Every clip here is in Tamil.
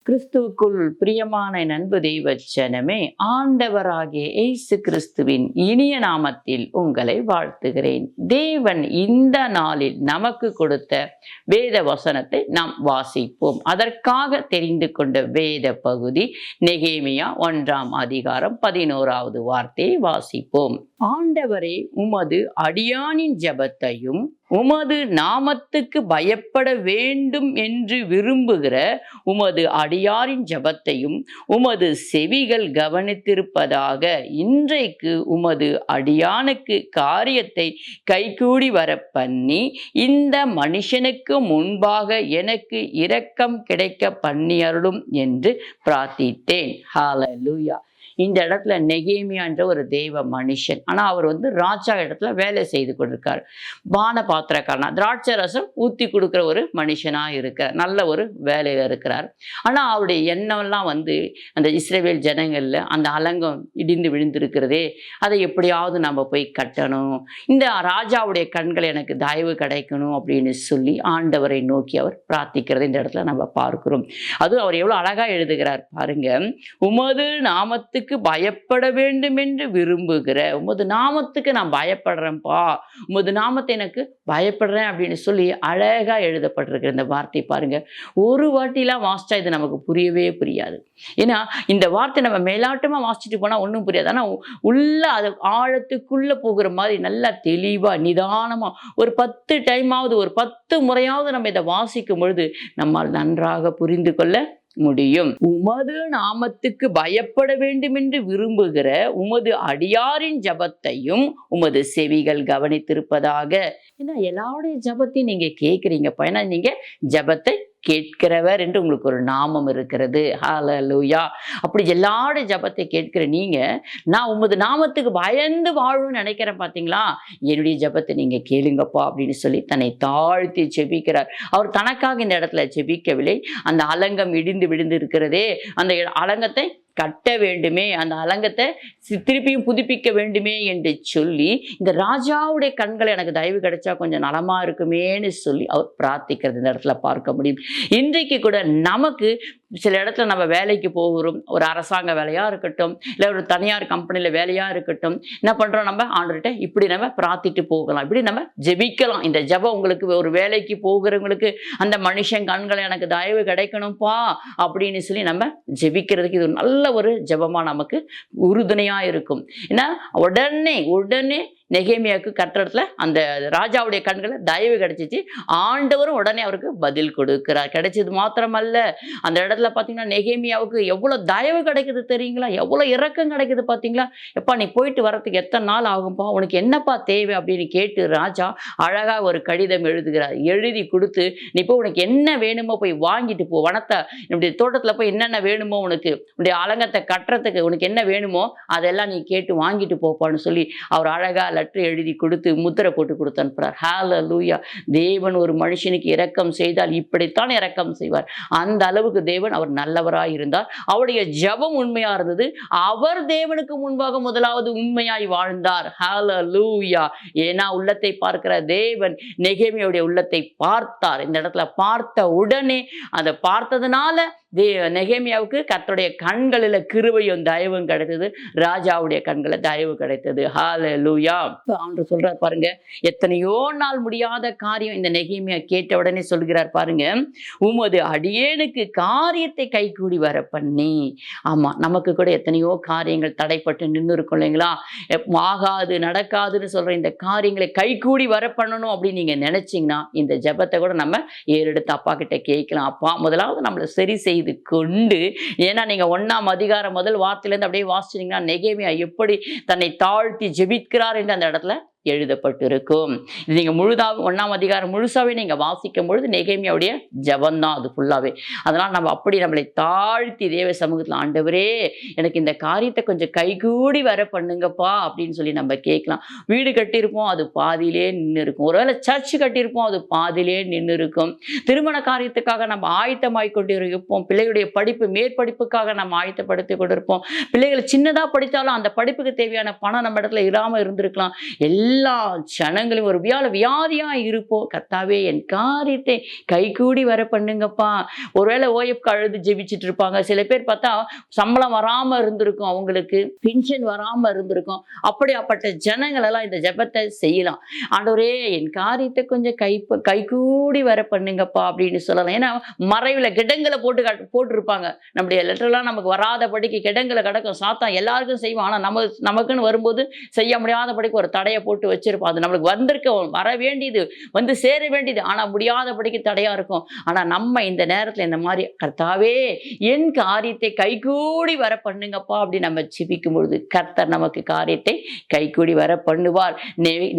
கிறிஸ்துவுக்குள் பிரியமான என் அன்பு தெய்வ ஜனமே, ஆண்டவராகிய இயேசு கிறிஸ்துவின் இனிய நாமத்தில் உங்களை வாழ்த்துகிறேன். தேவன் இந்த நாளில் நமக்கு கொடுத்த வேத வசனத்தை நாம் வாசிப்போம். அதற்காக தெரிந்து கொண்ட வேத பகுதி நெகேமியா 1ஆம் அதிகாரம் 11வது வார்த்தையை வாசிப்போம். ஆண்டவரே, உமது அடியானின் ஜெபத்தையும் உமது நாமத்துக்கு பயப்பட வேண்டும் என்று விரும்புகிற உமது அடியாரின் ஜெபத்தையும் உமது செவிகள் கவனித்திருப்பதாக. இன்றைக்கு உமது அடியானுக்கு காரியத்தை கைகூடி வர பண்ணி இந்த மனுஷனுக்கு முன்பாக எனக்கு இரக்கம் கிடைக்க பண்ணியருளும் என்று பிரார்த்தித்தேன். ஹல்லேலூயா. இந்த இடத்துல நெகேமியா என்ற ஒரு தெய்வ மனுஷன், ஆனா அவர் ராஜா இடத்துல வேலை செய்து கொண்டிருக்கார். பான பாத்திரக்காரனா, திராட்சை ரசம் ஊத்தி கொடுக்குற ஒரு மனுஷனா இருக்கிறார். நல்ல ஒரு வேலையில இருக்கிறார். ஆனா அவருடைய எண்ணம்லாம் அந்த இஸ்ரவேல் ஜனங்கள்ல அந்த அலங்கம் இடிந்து விழுந்திருக்கிறதே, அதை எப்படியாவது நம்ம போய் கட்டணும், இந்த ராஜாவுடைய கண்கள் எனக்கு தயவு கிடைக்கணும் அப்படின்னு சொல்லி ஆண்டவரை நோக்கி அவர் பிரார்த்திக்கிறது இந்த இடத்துல நம்ம பார்க்கிறோம். அதுவும் அவர் எவ்வளவு அழகா எழுதுகிறார் பாருங்க. உமது நாமத்துக்கு பயப்பட வேண்டும் என்று விரும்புகிற, உமது நாமத்துக்கு நான் பயப்படுறேன்ப்பா, உமது நாமத்தை எனக்கு பயப்படுறேன் அப்படின்னு சொல்லி அழகா எழுதப்பட்டிருக்கிற இந்த வார்த்தை பாருங்க. ஒரு வாட்டிலாம் வாசிச்சா இது நமக்கு புரியவே புரியாது. ஏன்னா இந்த வார்த்தை நம்ம மேலாட்டமா வாசிச்சுட்டு போனா ஒன்றும் புரியாது. ஆனா உள்ள அது ஆழத்துக்குள்ள போகிற மாதிரி நல்லா தெளிவா நிதானமா ஒரு 10 டைமாவது, ஒரு 10 முறையாவது நம்ம இதை வாசிக்கும் பொழுது நம்மால் நன்றாக புரிந்து கொள்ள முடியும். உமது நாமத்துக்கு பயப்பட வேண்டும் என்று விரும்புகிற உமது அடியாரின் ஜபத்தையும் உமது செவிகள் கவனித்திருப்பதாக. ஏன்னா எல்லாருடைய ஜபத்தையும் நீங்க கேட்குறீங்கப்பா. ஏன்னா நீங்க ஜபத்தை கேட்கிறவர் என்று உங்களுக்கு ஒரு நாமம் இருக்கிறது. ஹல்லேலூயா. அப்படி எல்லாருடைய ஜபத்தை கேட்கிற நீங்க, நான் உமது நாமத்துக்கு பயந்து வாழணும்னு நினைக்கிறேன் பார்த்தீங்களா, என்னுடைய ஜபத்தை நீங்க கேளுங்கப்பா அப்படின்னு சொல்லி தன்னை தாழ்த்தி ஜெபிக்கிறார். அவர் தனக்காக இந்த இடத்துல ஜெபிக்கவில்லை. அந்த அலங்கம் இடிந்து விழுந்து இருக்கிறதே, அந்த அலங்கத்தை கட்ட வேண்டுமே, அந்த அலங்கத்தை திருப்பியும் புதுப்பிக்க வேண்டுமே என்று சொல்லி இந்த ராஜாவுடைய கண்களை எனக்கு தயவு கிடைச்சா கொஞ்சம் நலமா இருக்குமேன்னு சொல்லி அவர் பிரார்த்திக்கிறது இந்த இடத்துல பார்க்க முடியும். இன்றைக்கு கூட நமக்கு சில இடத்துல நம்ம வேலைக்கு போகிறோம், ஒரு அரசாங்க வேலையா இருக்கட்டும், இல்லை ஒரு தனியார் கம்பெனியில் வேலையா இருக்கட்டும், என்ன பண்றோம், நம்ம ஆண்டவர்கிட்ட இப்படி நம்ம பிரார்த்திட்டு போகலாம், இப்படி நம்ம ஜெபிக்கலாம். இந்த ஜெபம் உங்களுக்கு ஒரு வேலைக்கு போகிறவங்களுக்கு அந்த மனுஷன் கண்களை எனக்கு தயவு கிடைக்கணும்ப்பா அப்படின்னு சொல்லி நம்ம ஜெபிக்கிறதுக்கு இது நல்ல ஒரு ஜெபமா நமக்கு உறுதுணையா இருக்கும். ஏன்னா உடனே நெகேமியாவுக்கு கட்டடத்துல அந்த ராஜாவுடைய கண்களை தயவு கிடைச்சிச்சு. ஆண்டவரும் உடனே அவருக்கு பதில் கொடுக்கிறார். கிடைச்சது மாத்திரமல்ல, அந்த இடத்துல பார்த்தீங்கன்னா நெகேமியாவுக்கு எவ்வளவு தயவு கிடைக்குது தெரியுங்களா, எவ்வளவு இரக்கம் கிடைக்குது பார்த்தீங்களா. எப்பா நீ போயிட்டு வரத்துக்கு எத்தனை நாள் ஆகும்பா, உனக்கு என்னப்பா தேவை அப்படின்னு கேட்டு ராஜா அழகா ஒரு கடிதம் எழுதுகிறார். எழுதி கொடுத்து, நீ போய் உனக்கு என்ன வேணுமோ போய் வாங்கிட்டு போ, வனத்தை என்னுடைய தோட்டத்துல போய் என்னென்ன வேணுமோ, உனக்கு உன்னுடைய அலங்கத்தை கட்டுறதுக்கு உனக்கு என்ன வேணுமோ அதெல்லாம் நீ கேட்டு வாங்கிட்டு போப்பான்னு சொல்லி அவர் அழகா லெட்டர் எழுதி கொடுத்து முத்திரை போட்டு கொடுத்து அனுப்புறார். ஹல்லேலூயா. தேவன் ஒரு மனுஷனுக்கு இரக்கம் செய்தால் இப்படித்தான் இரக்கம் செய்வார். அந்த அளவுக்கு தேவன் அவர் நல்லவராய் இருந்தார். அவருடைய ஜெபம் உண்மையா இருந்தது. அவர் தேவனுக்கு முன்பாக முதலாவது உண்மையாய் வாழ்ந்தார். ஹல்லேலூயா. ஏன்னா உள்ளத்தை பார்க்கிற தேவன் நெகேமியாவுடைய உள்ளத்தை பார்த்தார். இந்த இடத்துல பார்த்த உடனே அதை பார்த்ததுனால நெகேமியாவுக்கு கர்த்தருடைய கண்களில் கிருபையும் தயவும் கிடைத்தது. ராஜாவுடைய கண்களை தயவு கிடைத்தது. ஹல்லேலூயா. ஆண்டவர் சொல்றார் பாருங்க, எத்தனையோ நாள் முடியாத காரியம் இந்த நெகேமியா கேட்ட உடனே சொல்கிறார் பாருங்க, உமது அடியேனுக்கு காரியத்தை கைகூடி வர பண்ணி. ஆமா, நமக்கு கூட எத்தனையோ காரியங்கள் தடைப்பட்டு நின்று இருக்கும் இல்லைங்களா. ஆகாது நடக்காதுன்னு சொல்ற இந்த காரியங்களை கைகூடி வர பண்ணணும் அப்படின்னு நீங்க நினைச்சீங்கன்னா இந்த ஜெபத்தை கூட நம்ம ஏறெடுத்து அப்பா கிட்ட கேட்கலாம். அப்பா முதலாவது நம்மளை சரி செய்து கொண்டு, ஏன்னா நீங்க 1ஆம் அதிகாரம் முதல் வார்த்தையிலிருந்து அப்படியே வாசிச்சீங்கன்னா நெகேமியா எப்படி தன்னை தாழ்த்தி ஜெபிக்கிறார் என்று அந்த இடத்துல எழுதப்பட்டிருக்கும். இது நீங்க 1ஆம் அதிகாரம் முழுசாவே நீங்க வாசிக்கும் பொழுது நெகேமியாவுடைய ஜெபம் தான் அது ஃபுல்லாவே. அதனால நம்ம அப்படி நம்மளை தாழ்த்தி தேவ சமூகத்தில், ஆண்டவரே எனக்கு இந்த காரியத்தை கொஞ்சம் கைகூடி வர பண்ணுங்கப்பா அப்படின்னு சொல்லி நம்ம கேட்கலாம். வீடு கட்டியிருப்போம், அது பாதியிலே நின்று இருக்கும். ஒருவேளை சர்ச் கட்டியிருப்போம், அது பாதியிலே நின்று இருக்கும். திருமண காரியத்துக்காக நம்ம ஆயத்தமாய் கொண்டு இருப்போம். பிள்ளைகளுடைய படிப்பு மேற்படிப்புக்காக நம்ம ஆயத்தப்படுத்தி கொண்டிருப்போம். பிள்ளைகள் சின்னதா படித்தாலும் அந்த படிப்புக்கு தேவையான பணம் நம்ம இடத்துல இராம இருந்திருக்கலாம். எல்லா ஜனங்களையும் ஒரு வியாதியா இருப்போம். கர்த்தாவே என் காரியத்தை கைகூடி வர பண்ணுங்கப்பா. ஒருவேளை ஓஎஃப்க்கு அழுது ஜெபிச்சுட்டு இருப்பாங்க. சில பேர் பார்த்தா சம்பளம் வராம இருந்திருக்கும், அவங்களுக்கு பென்ஷன் வராம இருந்திருக்கும். அப்படியாப்பட்ட ஜனங்கள் எல்லாம் இந்த ஜெபத்தை செய்யலாம். ஆண்டவரே என் காரியத்தை கொஞ்சம் கைகூடி வர பண்ணுங்கப்பா அப்படின்னு சொல்லலாம். ஏன்னா மறைவில் கிடங்களை போட்டுருப்பாங்க. நம்முடைய லெட்டர்லாம் நமக்கு வராதபடிக்கு கிடங்களை கிடக்கும். சாத்தான் எல்லாருக்கும் செய்வான். ஆனால் நமக்குன்னு வரும்போது செய்ய முடியாதபடிக்கு ஒரு தடையை போட்டு வச்சிருப்போம். அது நம்மளுக்கு வர வேண்டியது, வந்து சேர வேண்டியது, ஆனால் முடியாதபடிக்கு தடையா இருக்கும். ஆனால் நம்ம இந்த நேரத்தில் இந்த மாதிரி கர்த்தாவே என் காரியத்தை கைகூடி வர பண்ணுங்கப்பா அப்படி நம்ம ஜெபிக்கும் பொழுது கர்த்தர் நமக்கு காரியத்தை கைகூடி வர பண்ணுவார்.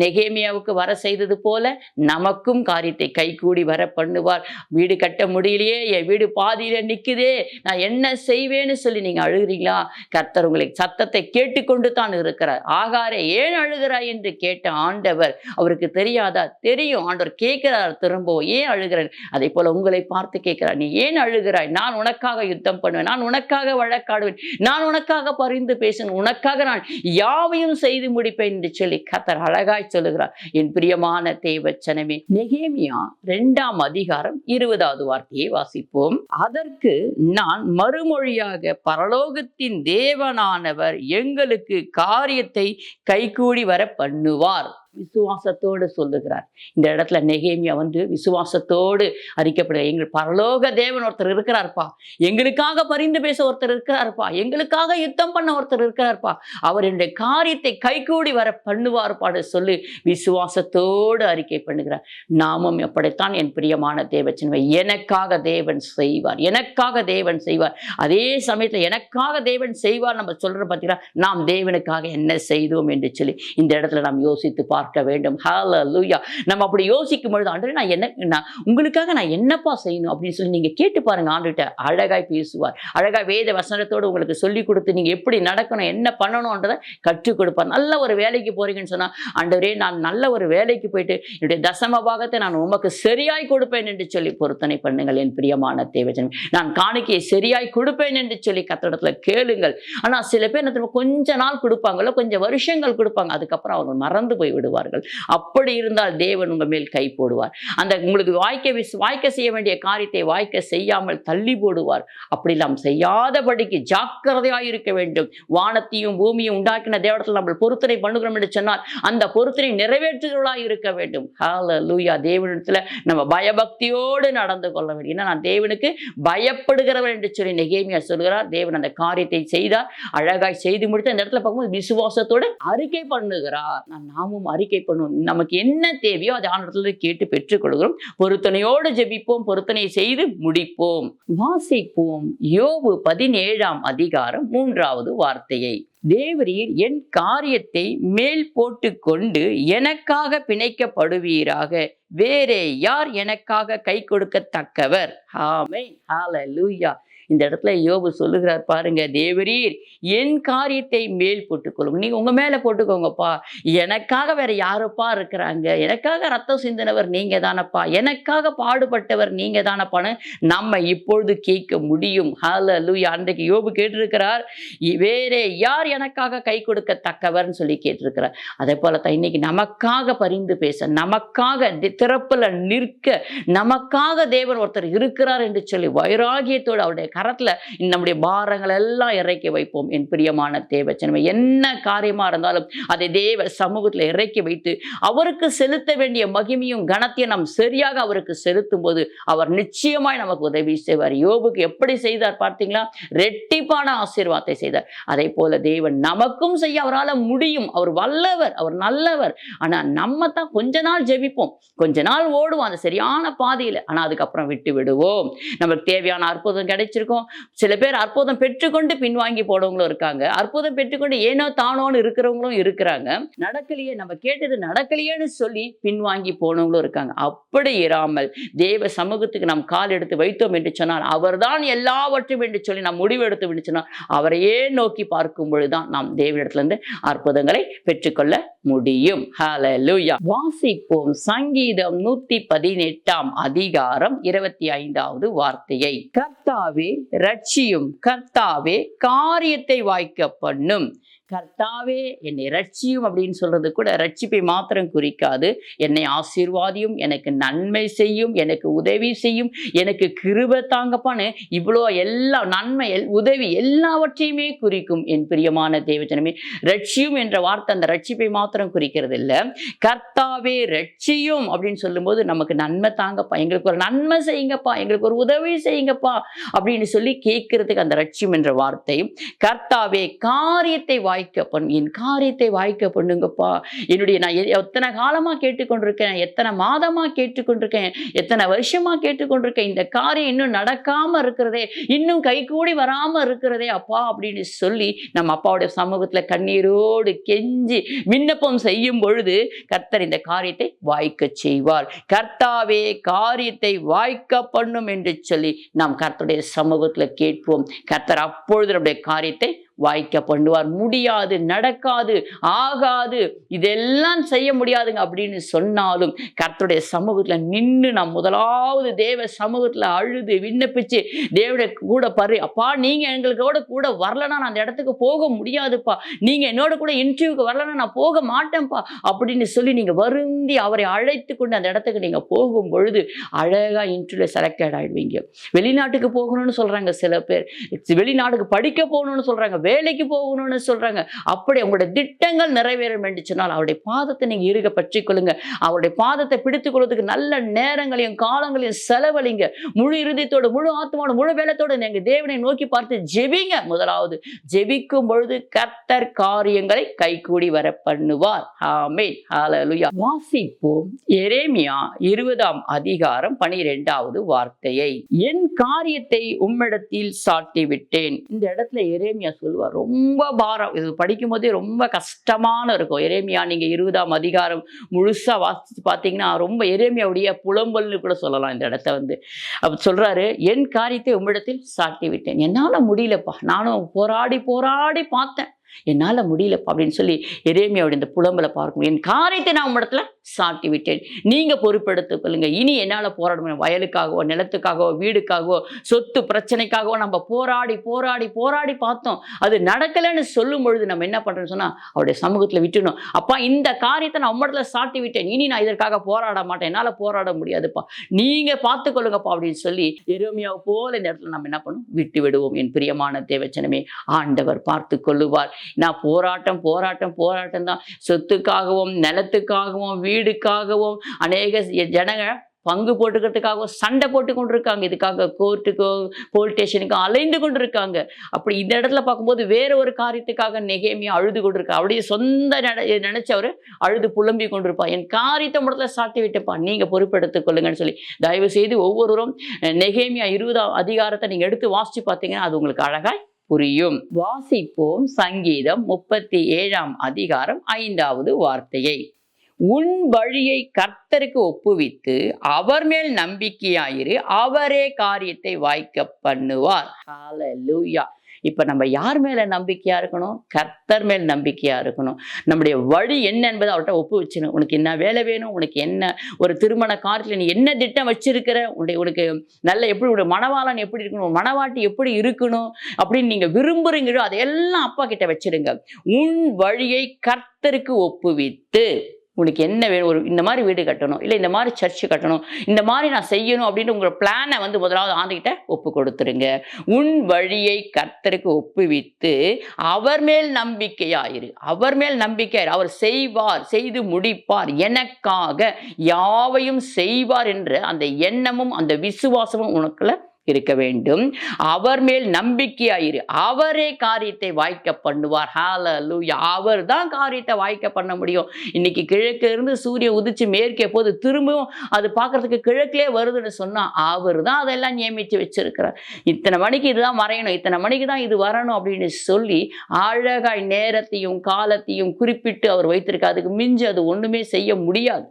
நெகேமியாவுக்கு வர செய்தது போல நமக்கும் காரியத்தை கைகூடி வர பண்ணுவார். வீடு கட்ட முடியலையே, என் வீடு பாதியில நிக்குதே, நான் என்ன செய்வேன்னு சொல்லி நீங்க அழுகிறீங்களா? கர்த்தர் உங்களுக்கு சத்தத்தை கேட்டுக்கொண்டு தான் இருக்கிறார். ஆகாரே ஏன் அழுகிறாய் என்று கேட்ட ஆண்டவர் அவருக்கு தெரியாதா? தெரியும். ஆண்டவர் கேட்கிறார் திரும்பவும், ஏன் அழுகிறார்? அதே போல உங்களை பார்த்து கேட்கிறார், நீ ஏன் அழுகிறாய்? நான் உனக்காக யுத்தம் பண்ணுவேன், நான் உனக்காக வழக்காடுவேன், நான் உனக்காக பரிந்து பேசுவேன், உனக்காக நான் யாவையும் செய்து முடிப்பேன் என்று சொல்லி கர்த்தர் அழகாய் சொல்லுகிறார். என் பிரியமான தேவச்சனமே, நெகேமியா 2ஆம் அதிகாரம் 20வது வார்த்தையை வாசிப்போம். அதற்கு நான் மறுமொழியாக, பரலோகத்தின் தேவனானவர் எங்களுக்கு காரியத்தை கைகூடி வர பண்ணுவார். விசுவாசத்தோடு சொல்லுகிறார். இந்த இடத்துல நெகேமியா விசுவாசத்தோடு அறிக்கைப்படுற, எங்கள் பரலோக தேவன் ஒருத்தர் இருக்கிறார்ப்பா, எங்களுக்காக பரிந்து பேச ஒருத்தர் இருக்கிறார்ப்பா, எங்களுக்காக யுத்தம் பண்ண ஒருத்தர் இருக்கிறார்ப்பா, அவர் என்னுடைய காரியத்தை கைகூடி வர பண்ணுவார்ப்பாடு சொல்லி விசுவாசத்தோடு அறிக்கை பண்ணுகிறார். நாமும் எப்படித்தான் என் பிரியமான தேவச்சனமே, எனக்காக தேவன் செய்வார், எனக்காக தேவன் செய்வார். அதே சமயத்தில் எனக்காக தேவன் செய்வார் நம்ம சொல்ற பார்த்தீங்களா, நாம் தேவனுக்காக என்ன செய்தோம் என்று சொல்லி இந்த இடத்துல நாம் யோசித்து பார்க்க வேண்டும். ஹல்லேலூயா. நம்ம அப்படி யோசிக்கும் பொழுது ஆண்டவரே நான் உங்களுக்காக நான் என்னப்பா செய்யணும் அப்படின்னு சொல்லி நீங்க கேட்டு பாருங்க. ஆண்டவர்கிட்ட அழகாய் பேசுவார். அழகாய் வேத வசனத்தோடு உங்களுக்கு சொல்லி கொடுத்து நீங்க எப்படி நடக்கணும், என்ன பண்ணணும்ன்றதை கற்றுக் கொடுப்பார். நல்ல ஒரு வேலைக்கு போறீங்கன்னு சொன்னா, ஆண்டவரே நான் நல்ல ஒரு வேலைக்கு போயிட்டு என்னுடைய தசம பாகத்தை நான் உமக்கு சரியாய் கொடுப்பேன் என்று சொல்லி பொருத்தனை பண்ணுங்கள். என் பிரியமான தேவஜனமே, நான் காணிக்கையை சரியாய் கொடுப்பேன் என்று சொல்லி கர்த்தரிடத்துல கேளுங்கள். ஆனா சில பேர் கொஞ்ச நாள் கொடுப்பாங்களோ, கொஞ்சம் வருஷங்கள் கொடுப்பாங்க, அதுக்கப்புறம் அவங்க மறந்து போய் விடுவார்கள். அப்படி இருந்தால் தேவன் உங்க மேல் கை போடுவார். அந்த உங்களுக்கு வாய்க்க செய்ய வேண்டிய காரியத்தை வாய்க்க செய்யாமல் தள்ளி போடுவார். அப்படி நாம் செய்யாதபடிக்கு ஜாக்கிரதையாய் இருக்க வேண்டும். வானத்தையும் பூமியும் உண்டாக்கின தேவனத்தில் நம்ம பொருத்தனை பண்ணுகிறோம் என்று சொன்னால் அந்த பொருத்தனை நிறைவேற்றுகிறவர்களாய் இருக்க வேண்டும். ஹல்லேலூயா. தேவனிடத்துல நம்ம பயபக்தியோடு நடந்து கொள்ள வேண்டும். ஏன்னா நான் தேவனுக்கு பயப்படுகிறவர் என்று சொல்லி நெகேமியா சொல்கிறார். தேவன் அந்த காரியத்தை செய்தார், அழகாய் செய்து முடித்து அந்த இடத்துல பார்க்கும்போது விசுவாசத்தோடு அறிக்கை பண்ணுகிறார். நாமும் அறிக்கை பண்ணுவோம். நமக்கு என்ன தேவையோ அதை ஆண்டவரிடத்துல கேட்டு பெற்றுக்கொள்கிறோம். பொருத்தனையோடு ஜெபிப்போம், பொருத்தனை செய்து முடிப்போம். வாசிப்போம் யோபு 17ஆம் அதிகாரம் 3வது வார்த்தையை. தேவரீர் என் காரியத்தை மேல் போட்டு கொண்டு எனக்காக பிணைக்கப்படுவீராக, வேறே யார் எனக்காக கை கொடுக்கத்தக்கவர்? ஆமென். ஹல்லேலூயா. இந்த இடத்துல யோபு சொல்லுகிறார் பாருங்க, தேவரீர் என் காரியத்தை மேல் போட்டுக்கொள்ளுங்க. நீங்க உங்க மேல போட்டுக்கோங்கப்பா. எனக்காக வேற யாருப்பா இருக்கிறாங்க? எனக்காக ரத்தம் சிந்தினவர் நீங்க தானப்பா, எனக்காக பாடுபட்டவர் நீங்க தானப்பான்னு நம்ம இப்பொழுது கேட்க முடியும். ஹல்லேலூயா. அன்றைக்கு யோபு கேட்டிருக்கிறார், வேறே யார் எனக்காக கை கொடுக்கத்தக்கவர்னு சொல்லி கேட்டிருக்கிறார். அதே போலத்தான் இன்னைக்கு நமக்காக பரிந்து பேச, நமக்காக திறப்புல நிற்க, நமக்காக தேவன் ஒருத்தர் இருக்கிறார் என்று சொல்லி வைராகியத்தோடு அவருடைய கரத்துல நம்முடைய பாரங்கள் எல்லாம் இறக்கி வைப்போம். என் பிரியமான தேவச்சனமே, என்ன காரியமா இருந்தாலும் அதை தேவ சமூகத்துல இறக்கி வைத்து அவருக்கு செலுத்த வேண்டிய மகிமையும் கனத்தையும் நாம் சரியாக அவருக்கு செலுத்தும் போது அவர் நிச்சயமாய் நமக்கு உதவி செய்வார். யோபுக்கு எப்படி செய்தார் பார்த்தீங்களா? ரெட்டிப்பான ஆசீர்வாதத்தை செய்தார். அதே போல தேவன் நமக்கும் செய்ய அவரால் முடியும். அவர் வல்லவர், அவர் நல்லவர். ஆனா நம்ம தான் கொஞ்ச நாள் ஜெபிப்போம், கொஞ்ச நாள் ஓடுவோம் அந்த சரியான பாதையில, ஆனா அதுக்கப்புறம் விட்டு விடுவோம். நமக்கு தேவையான அற்புதம் கிடைச்சிருக்கும். சில பேர் அற்புதம் பெற்றுக்கொண்டு பின்வாங்கி போனவங்களும் இருக்காங்க, அற்புதம் பெற்றுக்கொண்டு ஏனோ தானோன்னு இருக்கிறவங்களும் இருக்கிறாங்க. நடக்கலையே, நம்ம கேட்டது நடக்கலையேன்னு சொல்லி பின்வாங்கி போனவங்களும் இருக்காங்க. அப்படி இராமல் தேவ சமூகத்துக்கு நாம் கால் எடுத்து வைத்தோம் என்று சொன்னால் அவர்தான் எல்லாவற்றையும் என்று சொல்லி நாம் முடிவு எடுத்து என்று சொன்னால் அவரையே நோக்கி பார்க்கும் பொழுதுதான் நாம் தேவனிடத்திலிருந்து அற்புதங்களை பெற்றுக்கொள்ள முடியும். ஹல்லேலூயா. வாசிப்போம் சங்கீதம் 118ஆம் அதிகாரம் 25வது வார்த்தையை. கர்த்தாவே ரட்சியும், கர்த்தாவே காரியத்தை வாய்க்க பண்ணும், கர்த்தாவே என்னை ரட்சியும் அப்படின்னு சொல்றது கூட ரட்சிப்பை மாத்திரம் குறிக்காது. என்னை ஆசீர்வாதியும், எனக்கு நன்மை செய்யும், எனக்கு உதவி செய்யும், எனக்கு கிருபை தாங்கப்பான்னு இவ்வளோ எல்லா நன்மை உதவி எல்லாவற்றையுமே குறிக்கும். என் பிரியமான தேவஜனமே, ரட்சியும் என்ற வார்த்தை அந்த ரட்சிப்பை மாத்திரம் குறிக்கிறது இல்லை. கர்த்தாவே ரட்சியும் அப்படின்னு சொல்லும்போது நமக்கு நன்மை தாங்கப்பா, எங்களுக்கு ஒரு நன்மை செய்யுங்கப்பா, எங்களுக்கு ஒரு உதவி செய்யுங்கப்பா அப்படின்னு சொல்லி கேட்கறதுக்கு அந்த ரட்சியும் என்ற வார்த்தை. கர்த்தாவே காரியத்தை என் காரியத்தை வாய்க்க பண்ணுங்கப்பா. நான் எத்தனை காலமா கேட்டுக்கொண்டிருக்கேன், எத்தனை மாதமா கேட்டுக்கொண்டிருக்கேன், எத்தனை வருஷமா கேட்டுக்கொண்டிருக்கேன், இந்த காரியம் இன்னும் நடக்காம இருக்கிறதே, இன்னும் கைகூடி வராம இருக்கிறதே அப்பா அப்படின்னு சொல்லி நம்ம அப்பாவுடைய சமூகத்துல கண்ணீரோடு கெஞ்சி விண்ணப்பம் செய்யும் பொழுது கர்த்தர் இந்த காரியத்தை வாய்க்க செய்வார். கர்த்தாவே காரியத்தை வாய்க்க பண்ணும் என்று சொல்லி நாம் கர்த்தருடைய சமூகத்துல கேட்போம். கர்த்தர் அப்பொழுது நம்முடைய காரியத்தை வாய்க்க பண்ணுவார். முடியாது, நடக்காது, ஆகாது, இதெல்லாம் செய்ய முடியாதுங்க அப்படின்னு சொன்னாலும் கர்த்தருடைய சமூகத்துல நின்று நாம் முதலாவது தேவ சமூகத்துல அழுது விண்ணப்பிச்சு தேவனை கூட அப்பா நீங்க எங்களோட கூட வரலன்னா நான் அந்த இடத்துக்கு போக முடியாதுப்பா, நீங்க என்னோட கூட இன்டர்வியூக்கு வரலன்னா நான் போக மாட்டேன்ப்பா அப்படின்னு சொல்லி நீங்க வருந்தி அவரை அழைத்து கொண்டு அந்த இடத்துக்கு நீங்க போகும் பொழுது அழகா இன்டர்வியூல செலக்டட் ஆயிடுவீங்க. வெளிநாட்டுக்கு போகணும்னு சொல்றாங்க சில பேர், வெளிநாட்டுக்கு படிக்க போகணும்னு சொல்றாங்க, வேலைக்கு போகணும்னு சொல்றாங்க. அப்படி உங்களுடைய திட்டங்கள் நிறைவேறும் என்று சொன்னால் அவருடைய பாதத்தை நீங்க இருக பற்றி கொள்ளுங்க. அவருடைய பாதத்தை பிடித்துக் கொள்வதற்கு நல்ல நேரங்களையும் காலங்களையும் செலவழிங்க. முழு இறுதியத்தோடு, முழு ஆத்மாவோடு, முழு வேலத்தோடு நீங்க தேவனை நோக்கி பார்த்து ஜெபிங்க. முதலாவது ஜெபிக்கும் பொழுது கர்த்தர் காரியங்களை கைகூடி வர பண்ணுவார். ஆமென், ஹல்லேலூயா. வாசிப்போம் எரேமியா 20ஆம் அதிகாரம் 12வது வார்த்தையை. என் காரியத்தை உம்மிடத்தில் சாட்டி விட்டேன். இந்த இடத்துல எரேமியா சொல்லுவார், ரொம்ப பாரம். இது படிக்கும் போதே ரொம்ப கஷ்டமான இருக்கும். எரேமியா நீங்க 20ஆம் அதிகாரம் முழுசா வாசிச்சு பார்த்தீங்கன்னா ரொம்ப எரேமியாவுடைய புலம்பல்னு கூட சொல்லலாம். இந்த இடத்த அப்ப சொல்றாரு, என் காரியத்தை உம்மிடத்தில் சாட்டி விட்டேன். என்னால முடியலப்பா, நானும் போராடி போராடி பார்த்தேன், என்னால முடியலப்பா அப்படின்னு சொல்லி எரேமியாவுடைய இந்த புலம்பலை பார்க்கணும். என் காரியத்தை நான் உம்மிடத்துல சாட்டி விட்டேன், நீங்க பொறுப்பெடுத்துக் கொள்ளுங்க. இனி என்னால போராட முடியும். வயலுக்காகவோ, நிலத்துக்காகவோ, வீடுக்காகவோ, சொத்து பிரச்சனைக்காகவோ நம்ம போராடி போராடி போராடி பார்த்தோம். அது நடக்கலைன்னு சொல்லும் பொழுது நம்ம என்ன பண்றோம்னு சொன்னா அவருடைய சமூகத்துல விட்டுணும். அப்பா இந்த காரியத்தை நான் உம்மிடத்துல சாட்டி விட்டேன், இனி நான் இதற்காக போராட மாட்டேன், என்னால போராட முடியாதுப்பா, நீங்க பார்த்துக்கொள்ளுங்கப்பா அப்படின்னு சொல்லி எரேமியாவை போல இந்த இடத்துல நம்ம என்ன பண்ணுவோம், விட்டு விடுவோம். என் பிரியமான தேவச்சனமே, ஆண்டவர் பார்த்து கொள்ளுவார். நான் போராட்டம் போராட்டம் போராட்டம் தான். சொத்துக்காகவும், நிலத்துக்காகவும், வீடுக்காகவும் அநேக ஜனங்க பங்கு போட்டுக்கிறதுக்காகவும் சண்டை போட்டு கொண்டிருக்காங்க. இதுக்காக கோர்ட்டுக்கோ போலீஸ் ஸ்டேஷனுக்கோ அலைந்து கொண்டிருக்காங்க. அப்படி இந்த இடத்துல பார்க்கும்போது வேற ஒரு காரியத்துக்காக நெகேமியா அழுது கொண்டிருக்கா. அப்படியே சொந்த நினைச்சவரு அழுது புலம்பி கொண்டிருப்பா. என் காரியத்தை இடத்துல சாட்டி விட்டுப்பா, நீங்க பொறுப்பெடுத்துக் கொள்ளுங்கன்னு சொல்லி தயவு செய்து ஒவ்வொருவரும் நெகேமியா 20ஆம் அதிகாரத்தை நீங்க எடுத்து வாசிச்சு பார்த்தீங்கன்னா அது உங்களுக்கு அழகாய் புரியும். வாசிப்போம் சங்கீதம் 37ஆம் அதிகாரம் 5வது வார்த்தையை. உன் வழியை கர்த்தருக்கு ஒப்புவித்து அவர் மேல் நம்பிக்கையாயிரு, அவரே காரியத்தை வாய்க்க பண்ணுவார். ஹல்லேலூயா. இப்ப நம்ம யார் மேல நம்பிக்கையா இருக்கணும்? கர்த்தர் மேல் நம்பிக்கையா இருக்கணும். நம்முடைய வழி என்ன என்பதை அவர்கிட்ட ஒப்பு வச்சிடணும். உனக்கு என்ன வேலை வேணும், உனக்கு என்ன ஒரு திருமண காரியத்தில் நீ என்ன திட்டம் வச்சிருக்கிற, உனக்கு நல்ல எப்படி ஒரு மணவாளன் எப்படி இருக்கணும், மணவாட்டி எப்படி இருக்கணும் அப்படின்னு நீங்க விரும்புறீங்களோ அதையெல்லாம் அப்பா கிட்ட வச்சிடுங்க. உன் வழியை கர்த்தருக்கு ஒப்புவித்து, உனக்கு என்ன வேணும், இந்த மாதிரி வீடு கட்டணும், இல்லை இந்த மாதிரி சர்ச்சு கட்டணும், இந்த மாதிரி நான் செய்யணும் அப்படின்னு உங்களோட பிளானை முதலாவது ஆண்டுகிட்ட ஒப்பு கொடுத்துருங்க. உன் வழியை கர்த்தருக்கு ஒப்புவித்து அவர் மேல் நம்பிக்கையாயிரு, அவர் மேல் நம்பிக்கையாயிரு. அவர் செய்வார், செய்து முடிப்பார், எனக்காக யாவையும் செய்வார் என்ற அந்த எண்ணமும் அந்த விசுவாசமும் உனக்குள்ள இருக்க வேண்டும். அவர் மேல் நம்பிக்கையாயிரு, அவரே காரியத்தை வாய்க்க பண்ணுவார். ஹல்லேலூயா. அவர் தான் காரியத்தை வாய்க்க பண்ண முடியும். இன்னைக்கு கிழக்கு இருந்து சூரியன் உதிச்சு மேற்கே போது திரும்பவும் அது பார்க்கறதுக்கு கிழக்கிலே வருதுன்னு சொன்னா அவர் தான் அதெல்லாம் நியமிச்சு வச்சிருக்கிறார். இத்தனை மணிக்கு இதுதான் மறையணும், இத்தனை மணிக்கு தான் இது வரணும் அப்படின்னு சொல்லி அழகாய் நேரத்தையும் காலத்தையும் குறிப்பிட்டு அவர் வைத்திருக்க. அதுக்கு மிஞ்சி அது ஒண்ணுமே செய்ய முடியாது.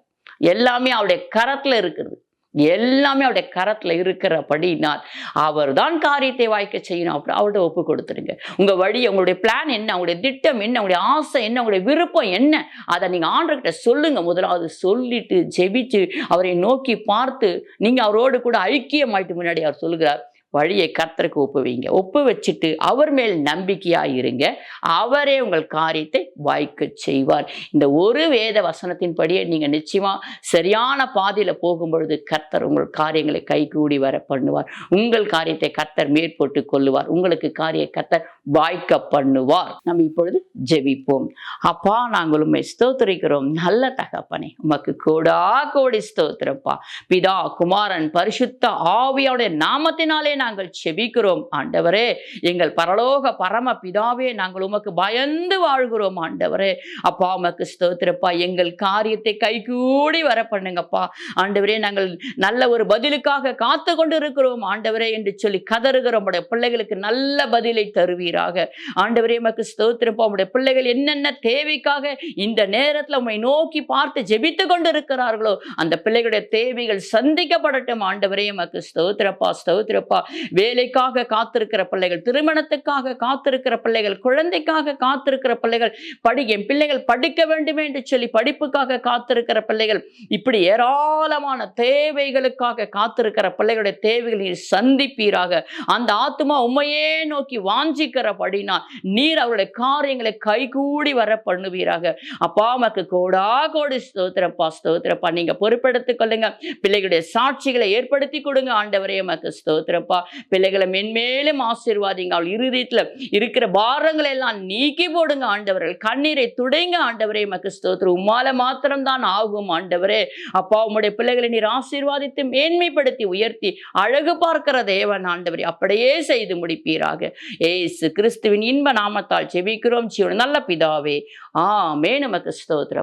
எல்லாமே அவருடைய கரத்துல இருக்குது. எல்லாமே அவருடைய கரத்துல இருக்கிறபடினால் அவர் தான் காரியத்தை வாய்க்க செய்யணும். அப்படி அவர்கிட்ட ஒப்பு கொடுத்துருங்க. உங்க வழி, உங்களுடைய பிளான் என்ன, உங்களுடைய திட்டம் என்ன, உங்களுடைய ஆசை என்ன, உங்களுடைய விருப்பம் என்ன, அதை நீங்க ஆண்டவர்கிட்ட சொல்லுங்க. முதலாவது சொல்லிட்டு ஜெபிச்சு அவரை நோக்கி பார்த்து நீங்க அவரோடு கூட ஐக்கியமாயிட்டு முன்னாடி அவர் சொல்லுகிறார், வழியை கர்த்தருக்கு ஒப்புவீங்க. ஒப்பு வச்சுட்டு அவர் மேல் நம்பிக்கையா இருங்க. அவரே உங்கள் காரியத்தை வாய்க்க செய்வார். இந்த ஒரு வேத வசனத்தின்படியே நீங்க நிச்சயமா சரியான பாதையில போகும்பொழுது கர்த்தர் உங்கள் காரியங்களை கைகூடி வர பண்ணுவார். உங்கள் காரியத்தை கர்த்தர் மேற்போட்டு கொள்ளுவார். உங்களுக்கு காரிய கர்த்தர் வாய்க்க பண்ணுவார். நம்ம இப்பொழுது ஜெபிப்போம். அப்பா, நாங்கள் உம்மை ஸ்தோத்திரிக்கிறோம். நல்ல தகப்பனே, உமக்கு கோடா கோடி ஸ்தோத்திரப்பா. பிதா, குமாரன், பரிசுத்த ஆவியோடைய நாமத்தினாலே நாங்கள் ஜெபிக்கிறோம் ஆண்டவரே. எங்கள் பரலோக பரம பிதாவே, நாங்கள் உமக்கு பயந்து வாழ்கிறோம் ஆண்டவரே. அப்பா, உமக்கு ஸ்தோத்திரப்பா. எங்கள் காரியத்தை கைகூடி வர பண்ணுங்கப்பா ஆண்டவரே. நாங்கள் நல்ல ஒரு பதிலுக்காக காத்து கொண்டு இருக்கிறோம் ஆண்டவரே என்று சொல்லி கதறுகிறோம். உடைய பிள்ளைகளுக்கு நல்ல பதிலை தருவீராக ஆண்டவரே. உமக்கு ஸ்தோத்திரப்பா. உடைய பிள்ளைகள் என்னென்ன தேவைக்காக இந்த நேரத்தில் உம்மை நோக்கி பார்த்து ஜெபித்துக் கொண்டு இருக்கிறார்களோ அந்த பிள்ளைகளுடைய தேவைகள் சந்திக்கப்படட்டும் ஆண்டவரே. உமக்கு ஸ்தோத்திரப்பா, ஸ்தோத்திரப்பா. வேலைக்காக காத்திருக்கிற பிள்ளைகள், திருமணத்துக்காக காத்திருக்கிற பிள்ளைகள், குழந்தைக்காக காத்திருக்கிற பிள்ளைகள், என் பிள்ளைகள் படிக்க வேண்டுமே என்று சொல்லி படிப்புக்காக காத்திருக்கிற பிள்ளைகள், இப்படி ஏராளமான தேவைகளுக்காக காத்திருக்கிற பிள்ளைகளுடைய தேவைகளை நீர் சந்திப்பீராக. அந்த ஆத்துமா உம்மையே நோக்கி வாஞ்சிக்கிறபடினால் நீர் அவருடைய காரியங்களை கைகூடி வர பண்ணுவீராக. அப்பா, உமக்கு கோடா கோடி ஸ்தோத்திரப்பா, ஸ்தோத்திரப்பா. நீங்க பொறுப்பெடுத்துக் கொள்ளுங்க. பிள்ளைகளுடைய சாட்சிகளை ஏற்படுத்தி கொடுங்க ஆண்டவரே. உமக்கு ஸ்தோத்திரப்பா. பிள்ளைகளை மென்மேலும் ஆசீர்வாதிங்க. அவள் இருதயத்துல இருக்கிற பாரங்களை எல்லாம் நீக்கி போடுங்க ஆண்டவர்கள். கண்ணீரை துடைங்க ஆண்டவரே. உமக்கு ஸ்தோத்திரம். உம்மால மாத்திரம்தான் ஆகும் ஆண்டவரே. அப்பா, உம்முடைய பிள்ளைகளை நீர் ஆசீர்வாதித்து மேன்மைப்படுத்தி உயர்த்தி அழகு பார்க்கிற தேவன் ஆண்டவரே. அப்படியே செய்து முடிப்பீராக. ஏசு கிறிஸ்துவின் இன்ப நாமத்தால் ஜெபிக்கிறோம் ஜீவன் நல்ல பிதாவே. ஆமென். உமக்கு ஸ்தோத்திரம்.